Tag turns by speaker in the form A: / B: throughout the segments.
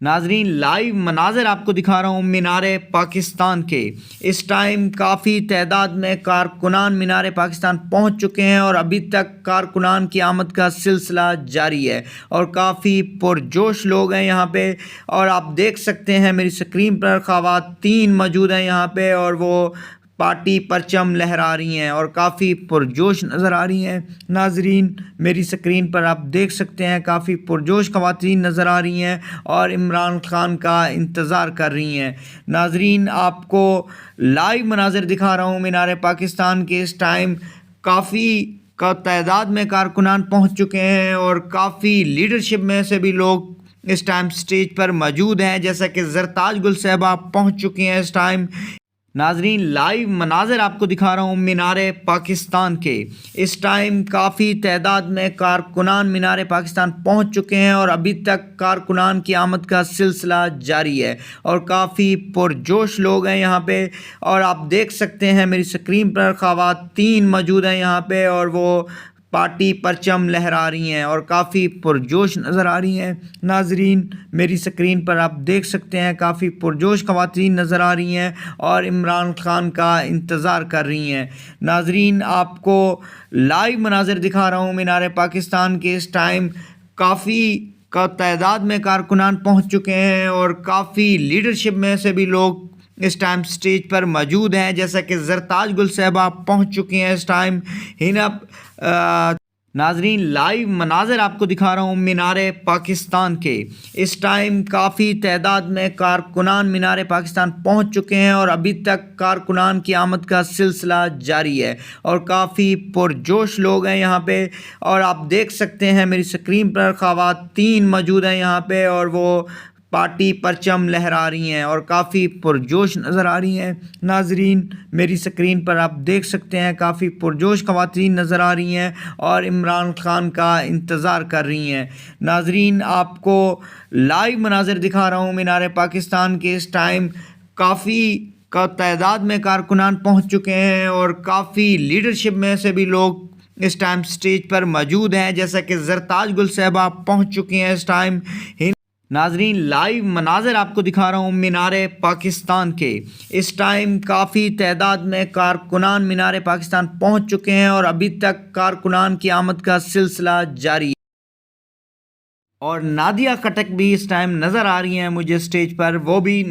A: ناظرین لائیو مناظر آپ کو دکھا رہا ہوں مینار پاکستان کے۔ اس ٹائم کافی تعداد میں کارکنان مینار پاکستان پہنچ چکے ہیں اور ابھی تک کارکنان کی آمد کا سلسلہ جاری ہے اور کافی پرجوش لوگ ہیں یہاں پہ، اور آپ دیکھ سکتے ہیں میری سکرین پر خواتین موجود ہیں یہاں پہ اور وہ پارٹی پرچم لہرا رہی ہیں اور کافی پرجوش نظر آ رہی ہیں۔ ناظرین میری سکرین پر آپ دیکھ سکتے ہیں کافی پرجوش خواتین نظر آ رہی ہیں اور عمران خان کا انتظار کر رہی ہیں۔ ناظرین آپ کو لائیو مناظر دکھا رہا ہوں مینار پاکستان کے۔ اس ٹائم کافی تعداد میں کارکنان پہنچ چکے ہیں اور کافی لیڈرشپ میں سے بھی لوگ اس ٹائم سٹیج پر موجود ہیں، جیسا کہ زرتاج گل صاحبہ پہنچ چکی ہیں اس ٹائم۔ ناظرین لائیو مناظر آپ کو دکھا رہا ہوں مینار پاکستان کے۔ اس ٹائم کافی تعداد میں کارکنان مینار پاکستان پہنچ چکے ہیں اور ابھی تک کارکنان کی آمد کا سلسلہ جاری ہے اور کافی پرجوش لوگ ہیں یہاں پہ، اور آپ دیکھ سکتے ہیں میری سکرین پر خواتین موجود ہیں یہاں پہ اور وہ پارٹی پرچم لہرا رہی ہیں اور کافی پرجوش نظر آ رہی ہیں۔ ناظرین میری سکرین پر آپ دیکھ سکتے ہیں کافی پرجوش خواتین نظر آ رہی ہیں اور عمران خان کا انتظار کر رہی ہیں۔ ناظرین آپ کو لائیو مناظر دکھا رہا ہوں مینار پاکستان کے۔ اس ٹائم کافی تعداد میں کارکنان پہنچ چکے ہیں اور کافی لیڈرشپ میں سے بھی لوگ اس ٹائم سٹیج پر موجود ہیں، جیسا کہ زرتاج گل صاحبہ پہنچ چکی ہیں اس ٹائم۔ ناظرین لائیو مناظر آپ کو دکھا رہا ہوں مینار پاکستان کے۔ اس ٹائم کافی تعداد میں کارکنان مینار پاکستان پہنچ چکے ہیں اور ابھی تک کارکنان کی آمد کا سلسلہ جاری ہے اور کافی پرجوش لوگ ہیں یہاں پہ، اور آپ دیکھ سکتے ہیں میری سکرین پر خواتین موجود ہیں یہاں پہ اور وہ پارٹی پرچم لہرا رہی ہیں اور کافی پرجوش نظر آ رہی ہیں۔ ناظرین میری سکرین پر آپ دیکھ سکتے ہیں کافی پرجوش خواتین نظر آ رہی ہیں اور عمران خان کا انتظار کر رہی ہیں۔ ناظرین آپ کو لائیو مناظر دکھا رہا ہوں مینار پاکستان کے۔ اس ٹائم کافی تعداد میں کارکنان پہنچ چکے ہیں اور کافی لیڈرشپ میں سے بھی لوگ اس ٹائم سٹیج پر موجود ہیں، جیسا کہ زرتاج گل صاحبہ پہنچ چکی ہیں اس ٹائم۔ ناظرین لائیو مناظر آپ کو دکھا رہا ہوں مینار پاکستان کے۔ اس ٹائم کافی تعداد میں کارکنان مینار پاکستان پہنچ چکے ہیں اور ابھی تک کارکنان کی آمد کا سلسلہ جاری ہے اور نادیہ خٹک بھی اس ٹائم نظر آ رہی ہیں مجھے سٹیج پر۔ وہ بھی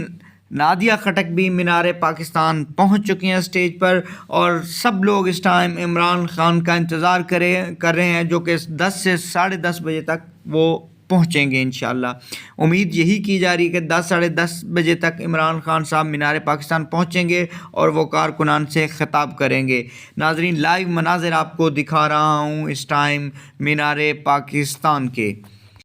A: نادیہ خٹک بھی مینار پاکستان پہنچ چکی ہیں سٹیج پر، اور سب لوگ اس ٹائم عمران خان کا انتظار کر رہے ہیں، جو کہ 10 سے 10:30 بجے تک وہ پہنچیں گے انشاءاللہ۔ امید یہی کی جا رہی ہے کہ 10 ساڑھے 10 بجے تک عمران خان صاحب مینار پاکستان پہنچیں گے اور وہ کارکنان سے خطاب کریں گے۔ ناظرین لائیو مناظر آپ کو دکھا رہا ہوں اس ٹائم مینار پاکستان کے۔